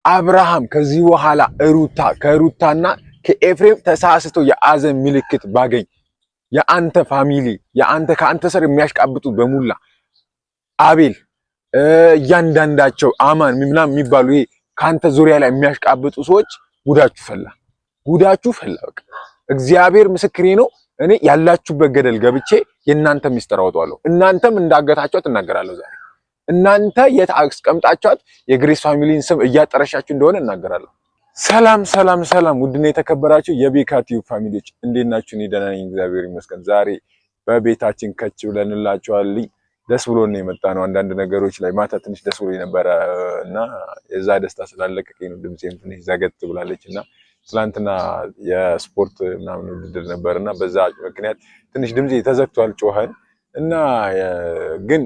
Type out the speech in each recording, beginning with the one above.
አብርሃም ከዚህ በኋላ ከሩታና ከኤፍሬም ተሳስቶ የአዘን ምልክት ባገኝ የአንተ ፋሚሊ ከአንተ ስር የሚያሽቃብጡ በሙላ አቤል እያንዳንዳቸው አማን ምናምን የሚባሉ ይሄ ካንተ ዙሪያ ላይ የሚያሽቃብጡ ሰዎች ጉዳችሁ ፈላ። በቃ እግዚአብሔር ምስክሬ ነው። እኔ ያላችሁበት ገደል ገብቼ የእናንተ ሚስጥር አወጣለሁ። እናንተም እንዳገታችኋት እናገራለሁ። ዛሬ እናንተ የት አስቀምጣችኋት የግሬስ ፋሚሊን ስም እያጠረሻችሁ እንደሆነ እናገራለሁ። ሰላም ውድና የተከበራችሁ የቤካ ቲዩብ ፋሚሊዎች እንዴት ናችሁ? እኔ ደህና ነኝ፣ እግዚአብሔር ይመስገን። ዛሬ በቤታችን ከች ብለንላችኋል። ደስ ብሎን ነው የመጣ ነው። አንዳንድ ነገሮች ላይ ማታ ትንሽ ደስ ብሎ ነበረ እና የዛ ደስታ ስላለቀቀኝ ነው ድምጼም ትንሽ ዘገት ብላለች እና ትላንትና የስፖርት ምናምን ውድድር ነበርና በዛ ምክንያት ትንሽ ድምጼ ተዘግቷል፣ ጮኸን እና ግን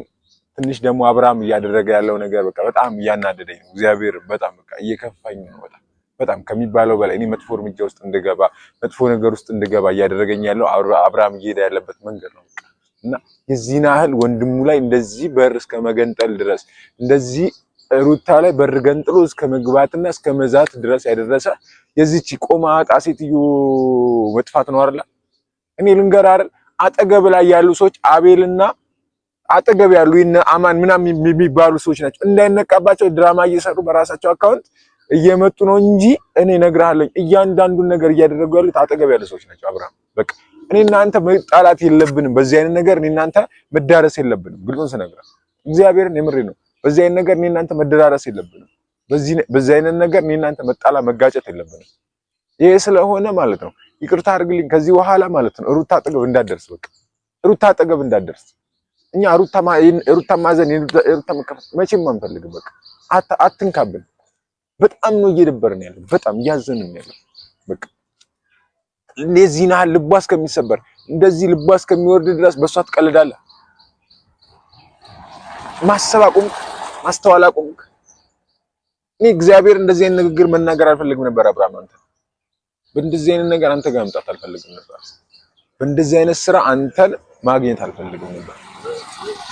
ትንሽ ደግሞ አብርሃም እያደረገ ያለው ነገር በቃ በጣም እያናደደኝ ነው። እግዚአብሔር በጣም በቃ እየከፋኝ ነው በጣም ከሚባለው በላይ እኔ መጥፎ እርምጃ ውስጥ እንድገባ መጥፎ ነገር ውስጥ እንድገባ እያደረገኝ ያለው አብርሃም እየሄደ ያለበት መንገድ ነው እና የዚህን ያህል ወንድሙ ላይ እንደዚህ በር እስከ መገንጠል ድረስ እንደዚህ ሩታ ላይ በር ገንጥሎ እስከ መግባትና እስከ መዛት ድረስ ያደረሰ የዚህች ቆማጣ ሴትዮ መጥፋት ነው አይደል? እኔ ልንገር አይደል አጠገብ ላይ ያሉ ሰዎች አቤልና አጠገብ ያሉ እነ አማን ምናምን የሚባሉ ሰዎች ናቸው። እንዳይነቃባቸው ድራማ እየሰሩ በራሳቸው አካውንት እየመጡ ነው እንጂ እኔ እነግርሃለሁ እያንዳንዱን ነገር እያደረጉ ያሉት አጠገብ ያሉ ሰዎች ናቸው። አብርሃም በቃ እኔ እናንተ መጣላት የለብንም። በዚህ አይነት ነገር እኔ እናንተ መዳረስ የለብንም። ግልጹን ስነግርህ እግዚአብሔርን የምሬ ነው። በዚህ አይነት ነገር እኔ እናንተ መደራረስ የለብንም። በዚህ አይነት ነገር እኔ እናንተ መጋጨት የለብንም። ይሄ ስለሆነ ማለት ነው ይቅርታ አድርግልኝ ከዚህ በኋላ ማለት ነው ሩታ አጠገብ እንዳትደርስ። በቃ ሩታ አጠገብ እንዳትደርስ። እኛ ሩታ ማዘን ሩታ መከፈት መቼም አንፈልግም። በቃ አትንካብን። በጣም ነው እየደበርን ያለው፣ በጣም እያዘንን ያለው። በቃ እንደዚህ ናህ ልቧ እስከሚሰበር እንደዚህ ልቧ እስከሚወርድ ድረስ በሷ ትቀልዳለህ። ማሰብ አቁምክ፣ ማስተዋል አቁምክ። እኔ እግዚአብሔር እንደዚህ አይነት ንግግር መናገር አልፈልግም ነበር። አብርሃም አንተ በእንደዚህ አይነት ነገር አንተ ጋር መምጣት አልፈልግም ነበር። በእንደዚህ አይነት ስራ አንተን ማግኘት አልፈልግም ነበር።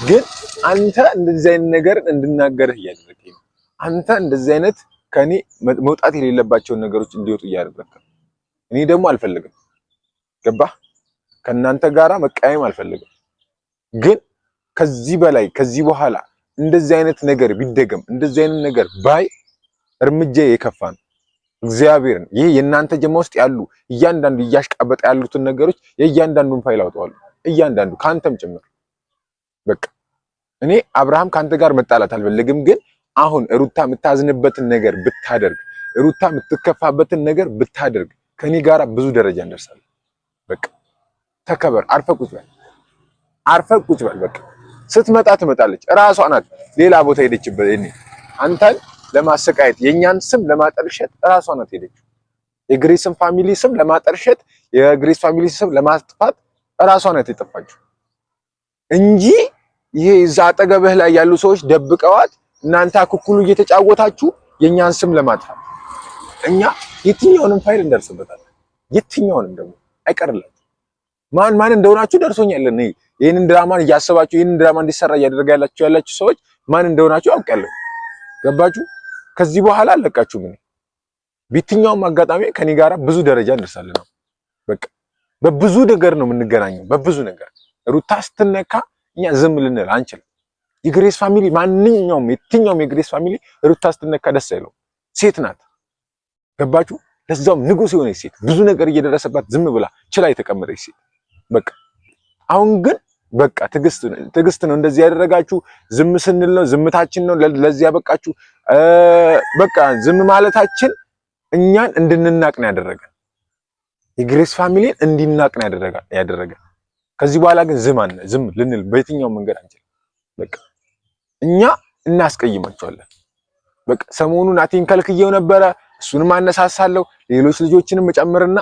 ግን አንተ እንደዚህ አይነት ነገር እንድናገርህ እያደረገኝ ነው። አንተ እንደዚህ አይነት ከኔ መውጣት የሌለባቸውን ነገሮች እንዲወጡ እያደረገ እኔ ደግሞ አልፈልግም። ገባህ? ከናንተ ጋራ መቃየም አልፈልግም። ግን ከዚህ በላይ ከዚህ በኋላ እንደዚህ አይነት ነገር ቢደገም እንደዚህ አይነት ነገር ባይ እርምጃ የከፋ ነው። እግዚአብሔርን ይሄ የናንተ ጀማ ውስጥ ያሉ እያንዳንዱ እያሽቃበጠ ያሉትን ነገሮች የእያንዳንዱን ፋይል አውጣዋለሁ። እያንዳንዱ ካንተም ጭምር በቃ እኔ አብርሃም ካንተ ጋር መጣላት አልፈልግም። ግን አሁን ሩታ የምታዝንበትን ነገር ብታደርግ ሩታ የምትከፋበትን ነገር ብታደርግ ከኔ ጋራ ብዙ ደረጃ እንደርሳለን። በቃ ተከበር፣ አርፈህ ቁጭ በል። በቃ ስትመጣ ትመጣለች፣ እራሷ ናት ሌላ ቦታ ሄደችበት። እኔ አንተን ለማሰቃየት የኛን ስም ለማጠልሸት እራሷ ናት ሄደችው። የግሬስን ፋሚሊ ስም ለማጠልሸት የግሬስ ፋሚሊ ስም ለማጥፋት እራሷ ናት የጠፋችው እንጂ ይሄ እዛ አጠገብህ ላይ ያሉ ሰዎች ደብቀዋት እናንተ አኩኩሉ እየተጫወታችሁ የኛን ስም ለማጥፋት እኛ የትኛውንም ፋይል እንደርስበታለን። የትኛውንም ደግሞ አይቀርላችሁ። ማን እንደሆናችሁ ደርሶኛል። እኔ ይሄንን ድራማን እያሰባችሁ ይሄንን ድራማ እንዲሰራ እያደረጋችሁ ያላችሁ ሰዎች ማን እንደሆናችሁ አውቃለሁ። ገባችሁ? ከዚህ በኋላ አለቃችሁም። እኔ በየትኛውም አጋጣሚ ከኔ ጋራ ብዙ ደረጃ እንደርሳለን ነው። በቃ በብዙ ነገር ነው የምንገናኘው፣ በብዙ ነገር ሩታ ስትነካ እኛ ዝም ልንል አንችልም። የግሬስ ፋሚሊ ማንኛውም የትኛውም የግሬስ ፋሚሊ ሩታ ስትነካ ደስ አይለው። ሴት ናት። ገባችሁ? ለዛውም ንጉስ የሆነች ሴት ብዙ ነገር እየደረሰባት ዝም ብላ ችላ የተቀመጠች ሴት። በቃ አሁን ግን በቃ ትዕግስት ነው እንደዚህ ያደረጋችሁ። ዝም ስንል ነው ዝምታችን ነው ለዚህ ያበቃችሁ። በቃ ዝም ማለታችን እኛን እንድንናቅ ነው ያደረገን። የግሬስ ፋሚሊን እንዲናቅ ነው ያደረገን። ከዚህ በኋላ ግን ዝም ልንል በየትኛው መንገድ አንችልም። በቃ እኛ እናስቀይማቸዋለን። በቃ ሰሞኑን ናቲን ከልክየው ነበረ፣ እሱንም አነሳሳለሁ፣ ሌሎች ልጆችንም መጨመርና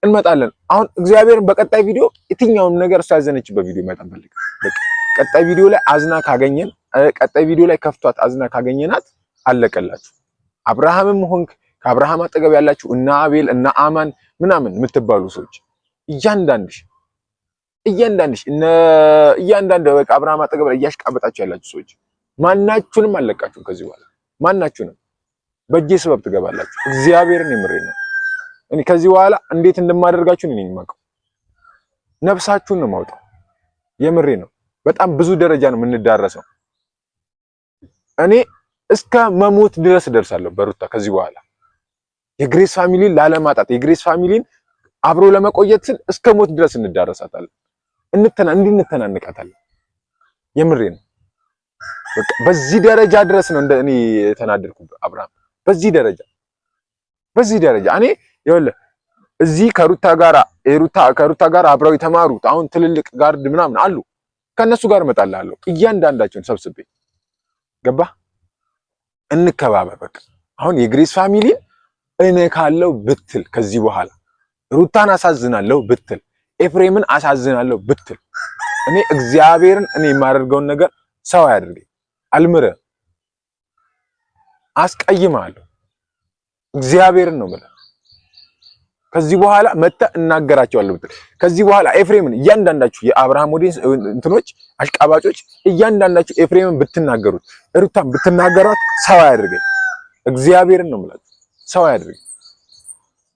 እንመጣለን። አሁን እግዚአብሔርን በቀጣይ ቪዲዮ የትኛውም ነገር እሱ ያዘነችበት ቪዲዮ ማይጠበልክ። በቃ ቀጣይ ቪዲዮ ላይ አዝና ካገኘን ቀጣይ ቪዲዮ ላይ ከፍቷት አዝና ካገኘናት አለቀላችሁ። አብርሃምም ሆንክ ከአብርሃም አጠገብ ያላችሁ እና አቤል እና አማን ምናምን የምትባሉ ሰዎች እያንዳንድሽ እያንዳንዱ በቃ አብርሃም አጠገብ ላይ እያሽቃበጣችሁ ያላችሁ ሰዎች ማናችሁንም አለቃችሁ። ከዚህ በኋላ ማናችሁንም በእጄ ስበብ ትገባላችሁ። እግዚአብሔርን የምሬን ነው። እኔ ከዚህ በኋላ እንዴት እንደማደርጋችሁ እኔ ነኝ የማውቀው። ነፍሳችሁን ነው የማውጣው። የምሬ ነው። በጣም ብዙ ደረጃ ነው የምንዳረሰው። እኔ እስከ መሞት ድረስ እደርሳለሁ በሩታ ከዚህ በኋላ የግሬስ ፋሚሊን ላለማጣት፣ የግሬስ ፋሚሊን አብሮ ለመቆየት ስል እስከ ሞት ድረስ እንዳረሳታለን፣ እንተናንቃታለን። የምሬ ነው። በቃ በዚህ ደረጃ ድረስ ነው እኔ የተናደድኩት አብርሃም። በዚህ ደረጃ እኔ ይኸውልህ እዚህ ከሩታ ጋር አብረው የተማሩት አሁን ትልልቅ ጋርድ ምናምን አሉ። ከነሱ ጋር እመጣልሃለሁ እያንዳንዳቸውን ሰብስቤ ገባ። እንከባበር በቃ። አሁን የግሬስ ፋሚሊን እኔ ካለው ብትል ከዚህ በኋላ ሩታን አሳዝናለሁ ብትል ኤፍሬምን አሳዝናለሁ ብትል እኔ እግዚአብሔርን እኔ የማደርገውን ነገር ሰው አያድርገኝ። አልምርህ፣ አስቀይምሃለሁ። እግዚአብሔርን ነው የምልህ። ከዚህ በኋላ መተህ እናገራቸዋለሁ ብትል ከዚህ በኋላ ኤፍሬምን እያንዳንዳችሁ የአብርሃም ኦዲየንስ እንትኖች አሽቃባጮች እያንዳንዳችሁ ኤፍሬምን ብትናገሩት ሩታን ብትናገሯት ሰው አያድርገኝ። እግዚአብሔርን ነው የምላችሁ፣ ሰው አያድርገኝ።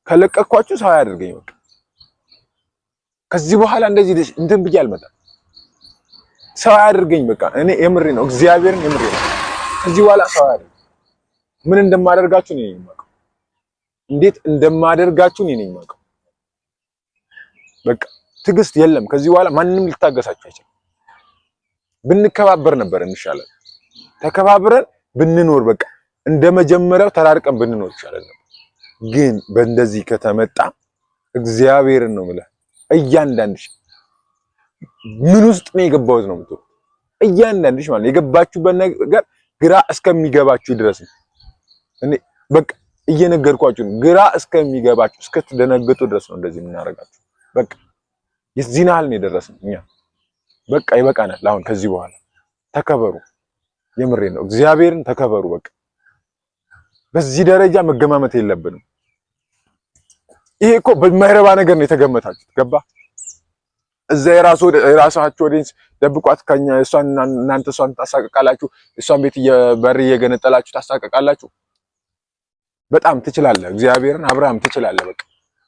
ከለቀኳችሁ ሰው አያድርገኝ። በቃ ከዚህ በኋላ እንደዚህ እንትን ብዬ አልመጣም። ሰው አያድርገኝ። በቃ እኔ የምሬ ነው፣ እግዚአብሔርን የምሬ ነው። ከዚህ በኋላ ሰው አያድርገኝ። ምን እንደማደርጋችሁ እኔ ነኝ የማውቀው። እንዴት እንደማደርጋችሁ እኔ ነኝ የማውቀው። በቃ ትዕግስት የለም ከዚህ በኋላ ማንንም ሊታገሳችሁ አይችልም። ብንከባበር ነበር እንሻለን። ተከባብረን ብንኖር በቃ እንደመጀመሪያው ተራርቀን ብንኖር ይሻላል ነበር። ግን በእንደዚህ ከተመጣ እግዚአብሔርን ነው የምልህ እያንዳንድሽ ምን ውስጥ ነው የገባሁት ነው የምትለው። እያንዳንድሽ ማለት የገባችሁበት ነገር ግራ እስከሚገባችሁ ድረስ ነው። እኔ በቃ እየነገርኳችሁ ነው። ግራ እስከሚገባችሁ እስከትደነግጡ ድረስ ነው እንደዚህ የምናደርጋችሁ። በቃ የዚህን ያህል ነው የደረስነው እኛ። በቃ ይበቃናል። አሁን ከዚህ በኋላ ተከበሩ። የምሬን ነው። እግዚአብሔርን ተከበሩ። በቃ በዚህ ደረጃ መገማመት የለብንም። ይሄ እኮ በማይረባ ነገር ነው የተገመታችሁት። ገባ? እዛ የራሳችሁ ኦዲየንስ ደብቋት ከኛ እናንተ እሷን ታሳቀቃላችሁ። እሷን ቤት በር እየገነጠላችሁ ታሳቀቃላችሁ። በጣም ትችላለህ። እግዚአብሔርን አብርሃም ትችላለህ።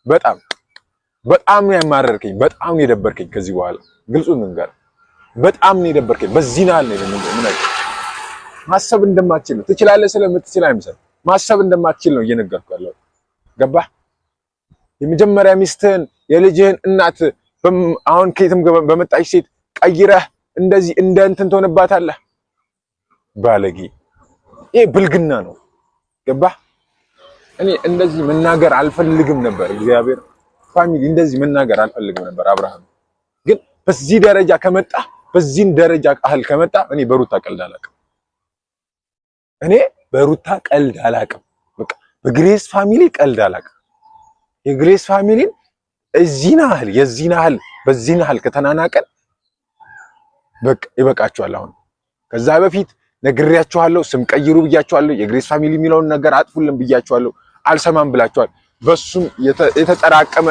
በቃ በጣም ነው ያማረርከኝ። በጣም ነው የደበርከኝ። ከዚህ በኋላ ግልጹን ንገር። በጣም ነው የደበርከኝ። በዚህ ናል ነው ምን ማሰብ እንደማትችል ነው። ትችላለህ ስለምትችል አይመስልም። ማሰብ እንደማትችል ነው እየነገርኩ ያለው። ገባህ? የመጀመሪያ ሚስትህን የልጅህን እናት አሁን ከየትም በመጣች ሴት ቀይረህ እንደዚህ እንደ እንትን ትሆንባታለህ። ባለጌ! ይሄ ብልግና ነው። ገባህ? እኔ እንደዚህ መናገር አልፈልግም ነበር። እግዚአብሔር ፋሚሊ እንደዚህ መናገር አልፈልግም ነበር። አብርሃም ግን በዚህ ደረጃ ከመጣ በዚህን ደረጃ ቃል ከመጣ እኔ በሩታ ቀልድ አላውቅም። በቃ በግሬስ ፋሚሊ ቀልድ አላውቅም። የግሬስ ፋሚሊን የዚህን ያህል በዚህን ያህል ከተናናቀን በቃ ይበቃችኋል። አሁን ከዛ በፊት ነግሬያችኋለሁ። ስም ቀይሩ ብያችኋለሁ። የግሬስ ፋሚሊ የሚለውን ነገር አጥፉልን ብያችኋለሁ። አልሰማም ብላችኋል። በሱም የተጠራቀመ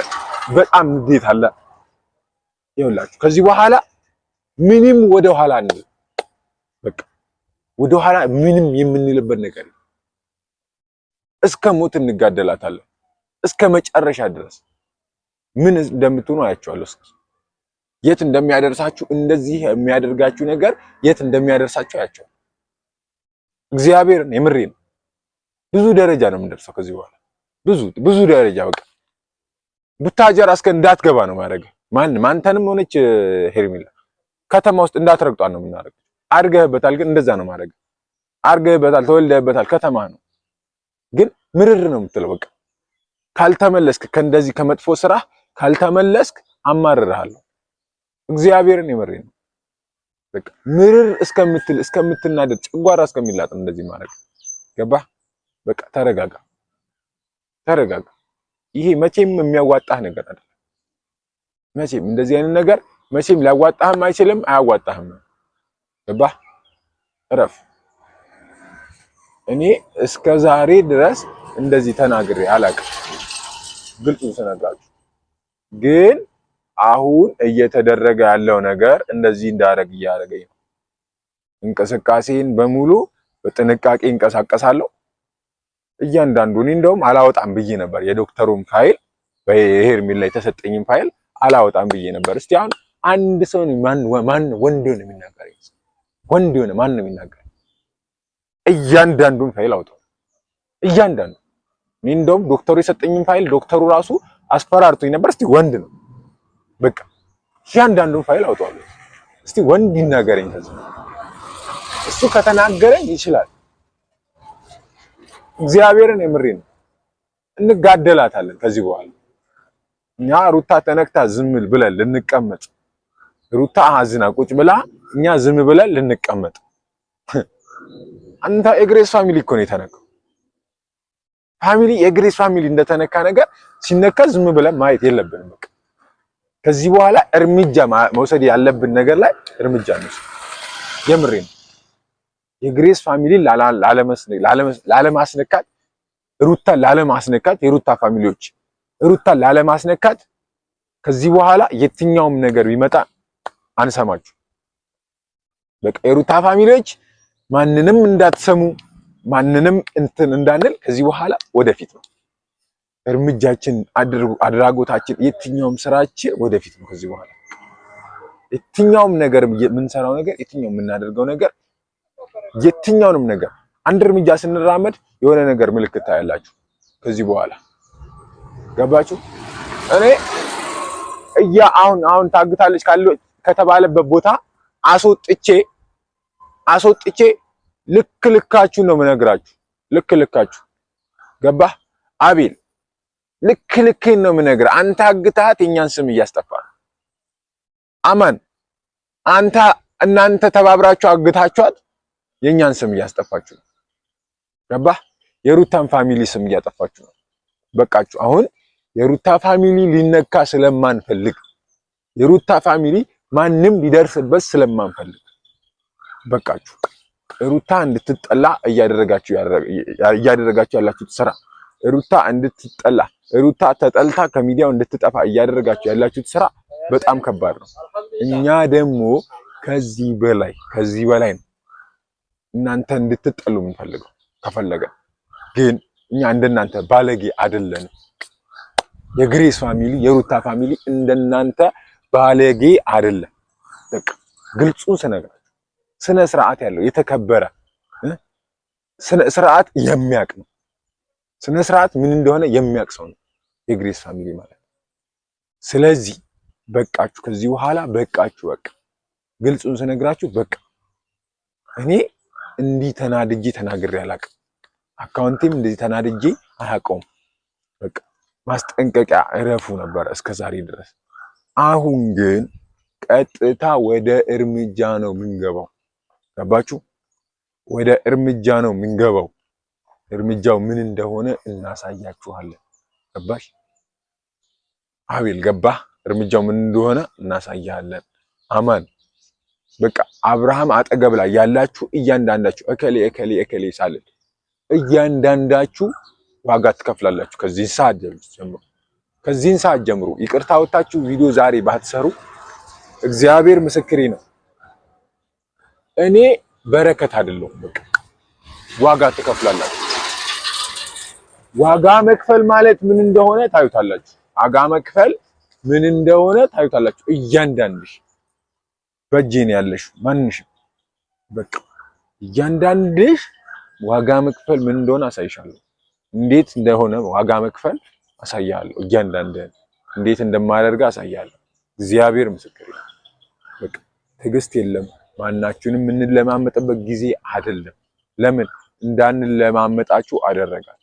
በጣም ንዴት አለ። ይኸውላችሁ ከዚህ በኋላ ምንም ወደ ኋላ አንል። በቃ ወደ ኋላ ምንም የምንልበት ነገር እስከ ሞት እንጋደላታለን። እስከ መጨረሻ ድረስ ምን እንደምትሆኑ አያችኋለሁ። እስኪ የት እንደሚያደርሳችሁ እንደዚህ የሚያደርጋችሁ ነገር የት እንደሚያደርሳችሁ አያችኋለሁ። እግዚአብሔርን የምሬ ነው። ብዙ ደረጃ ነው የምንደርሰው ከዚህ በኋላ ብዙ ደረጃ። በቃ ቡታጀራ እስከ እንዳትገባ ነው ማድረግ። ማንተንም ሆነች ሄርሜላ ከተማ ውስጥ እንዳትረግጧን ነው የምናደርገው። አድርገህበታል፣ ግን እንደዛ ነው ማድረግ። አድርገህበታል፣ ተወልደህበታል፣ ከተማ ነው ግን ምርር ነው የምትለው። በቃ ካልተመለስክ ከእንደዚህ ከመጥፎ ስራ ካልተመለስክ አማርርሃለሁ። እግዚአብሔርን የምሬ ነው። በቃ ምርር እስከምትናደድ ጨጓራ እስከሚላጥ እንደዚህ ማድረግ። ገባህ? በቃ ተረጋጋ። ይሄ መቼም የሚያዋጣህ ነገር አይደለም። መቼም እንደዚህ አይነት ነገር መቼም ሊያዋጣህም አይችልም፣ አያዋጣህም። ገባህ? እረፍ። እኔ እስከ ዛሬ ድረስ እንደዚህ ተናግሬ አላውቅም። ግልጹን ስነግራችሁ ግን አሁን እየተደረገ ያለው ነገር እንደዚህ እንዳደረግ እያደረገኝ ነው። እንቅስቃሴን በሙሉ በጥንቃቄ እንቀሳቀሳለሁ። እያንዳንዱ እኔ እንደውም አላወጣም ብዬ ነበር የዶክተሩን ፋይል በሄርሜላ ላይ የተሰጠኝን ፋይል አላወጣም ብዬ ነበር። እስቲ አሁን አንድ ሰው ማን ወንድ ነው የሚናገረኝ? ወንድ ነው ማን ነው የሚናገረኝ? እያንዳንዱን ፋይል አውጣው። እያንዳንዱ እኔ እንደውም ዶክተሩ የሰጠኝን ፋይል ዶክተሩ ራሱ አስፈራርቶኝ ነበር። እስቲ ወንድ ነው በቃ እያንዳንዱን ፋይል አውጣው። እስቲ ወንድ ይናገረኝ። ከዚህ እሱ ከተናገረኝ ይችላል። እግዚአብሔርን የምሬን እንጋደላታለን ከዚህ በኋላ እኛ ሩታ ተነክታ ዝም ብለን ልንቀመጥ፣ ሩታ አዝና ቁጭ ብላ እኛ ዝም ብለን ልንቀመጥ። አንተ የግሬስ ፋሚሊ እኮ ነው የተነካው። ፋሚሊ የግሬስ ፋሚሊ እንደተነካ ነገር ሲነካ ዝም ብለን ማየት የለብንም። በቃ ከዚህ በኋላ እርምጃ መውሰድ ያለብን ነገር ላይ እርምጃ እንውሰድ። የምሬን የግሬስ ፋሚሊ ላለማስነካት፣ ሩታ ላለማስነካት፣ የሩታ ፋሚሊዎች ሩታ ላለማስነካት ከዚህ በኋላ የትኛውም ነገር ቢመጣ አንሰማችሁ። በቃ የሩታ ፋሚሊዎች ማንንም እንዳትሰሙ፣ ማንንም እንትን እንዳንል ከዚህ በኋላ ወደፊት ነው እርምጃችን፣ አድራጎታችን፣ የትኛውም ስራችን ወደፊት ነው። ከዚህ በኋላ የትኛውም ነገር የምንሰራው ነገር፣ የትኛውም የምናደርገው ነገር፣ የትኛውንም ነገር አንድ እርምጃ ስንራመድ የሆነ ነገር ምልክት ታያላችሁ ከዚህ በኋላ ገባችሁ? እኔ አሁን ታግታለች ከተባለበት ቦታ አስወጥቼ ልካችሁን ነው የምነግራችሁ። ልካችሁ ገባህ አቤል? ልክህን ነው የምነግርህ። አንተ አግታት የኛን ስም እያስጠፋ ነው። አማን እናንተ ተባብራችሁ አግታችኋት የኛን ስም እያስጠፋችሁ ነው። ገባህ? የሩታን ፋሚሊ ስም እያጠፋችሁ ነው። በቃችሁ። አሁን የሩታ ፋሚሊ ሊነካ ስለማንፈልግ፣ የሩታ ፋሚሊ ማንም ሊደርስበት ስለማንፈልግ በቃችሁ። ሩታ እንድትጠላ እያደረጋችሁ ያላችሁት ስራ፣ ሩታ እንድትጠላ፣ ሩታ ተጠልታ ከሚዲያው እንድትጠፋ እያደረጋችሁ ያላችሁት ስራ በጣም ከባድ ነው። እኛ ደግሞ ከዚህ በላይ ነው እናንተ እንድትጠሉ የምንፈልገው። ከፈለገ ግን እኛ እንደናንተ ባለጌ አይደለንም። የግሬስ ፋሚሊ የሩታ ፋሚሊ እንደናንተ ባለጌ አይደለም። በቃ ግልጹን ስነግራችሁ ስነ ስርዓት ያለው የተከበረ ስነ ስርዓት የሚያውቅ ነው። ስነ ስርዓት ምን እንደሆነ የሚያውቅ ሰው ነው የግሬስ ፋሚሊ ማለት። ስለዚህ በቃችሁ፣ ከዚህ በኋላ በቃችሁ። በቃ ግልጹን ስነግራችሁ በቃ እኔ እንዲህ ተናድጄ ተናግሬ አላውቅም። አካውንቴም እንደዚህ ተናድጄ አያውቀውም። በቃ ማስጠንቀቂያ እረፉ ነበር እስከዛሬ ድረስ። አሁን ግን ቀጥታ ወደ እርምጃ ነው የምንገባው። ገባችሁ? ወደ እርምጃ ነው የምንገባው። እርምጃው ምን እንደሆነ እናሳያችኋለን። ገባሽ አቤል? ገባህ? እርምጃው ምን እንደሆነ እናሳያለን። አማን በቃ አብርሃም አጠገብ ላይ ያላችሁ እያንዳንዳችሁ እከሌ ሳልል እያንዳንዳችሁ ዋጋ ትከፍላላችሁ። ከዚህን ሰዓት ጀምሮ ይቅርታ ወጣችሁ ቪዲዮ ዛሬ ባትሰሩ እግዚአብሔር ምስክሬ ነው። እኔ በረከት አይደለሁም። በቃ ዋጋ ትከፍላላችሁ። ዋጋ መክፈል ማለት ምን እንደሆነ ታዩታላችሁ። ዋጋ መክፈል ምን እንደሆነ ታዩታላችሁ። እያንዳንድሽ በእጄ ነው ያለሽ ማንሽም በቃ እያንዳንድሽ ዋጋ መክፈል ምን እንደሆነ አሳይሻለሁ። እንዴት እንደሆነ ዋጋ መክፈል አሳያለሁ። እያንዳንድ እንዴት እንደማደርግ አሳያለሁ። እግዚአብሔር ምስክሬ ነው። በቃ ትዕግስት የለም። ማናችሁንም የምንለማመጥበት ጊዜ አይደለም። ለምን እንዳንለማመጣችሁ አደረጋችሁ።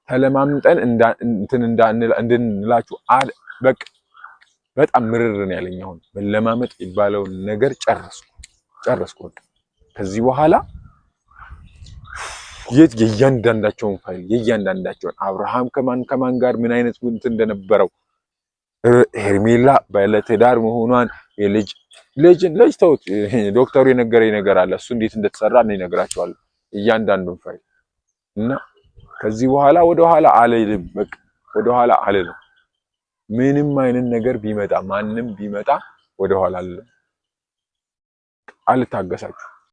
ተለማምጠን እንድንላችሁ በቃ በጣም ምርርን ያለኝ አሁን መለማመጥ የሚባለውን ነገር ጨረስኩ። ከዚህ በኋላ የእያንዳንዳቸውን ፋይል የእያንዳንዳቸውን አብርሃም ከማን ጋር ምን አይነት እንትን እንደነበረው ሄርሜላ ባለትዳር መሆኗን ልጅ ተውት። ዶክተሩ የነገረኝ ነገር አለ። እሱ እንዴት እንደተሰራ እኔ እነግራቸዋለሁ እያንዳንዱን ፋይል እና ከዚህ በኋላ ወደኋላ አልልም። በቃ ወደኋላ አልልም። ምንም አይነት ነገር ቢመጣ ማንም ቢመጣ ወደኋላ አልልም። አልታገሳችሁ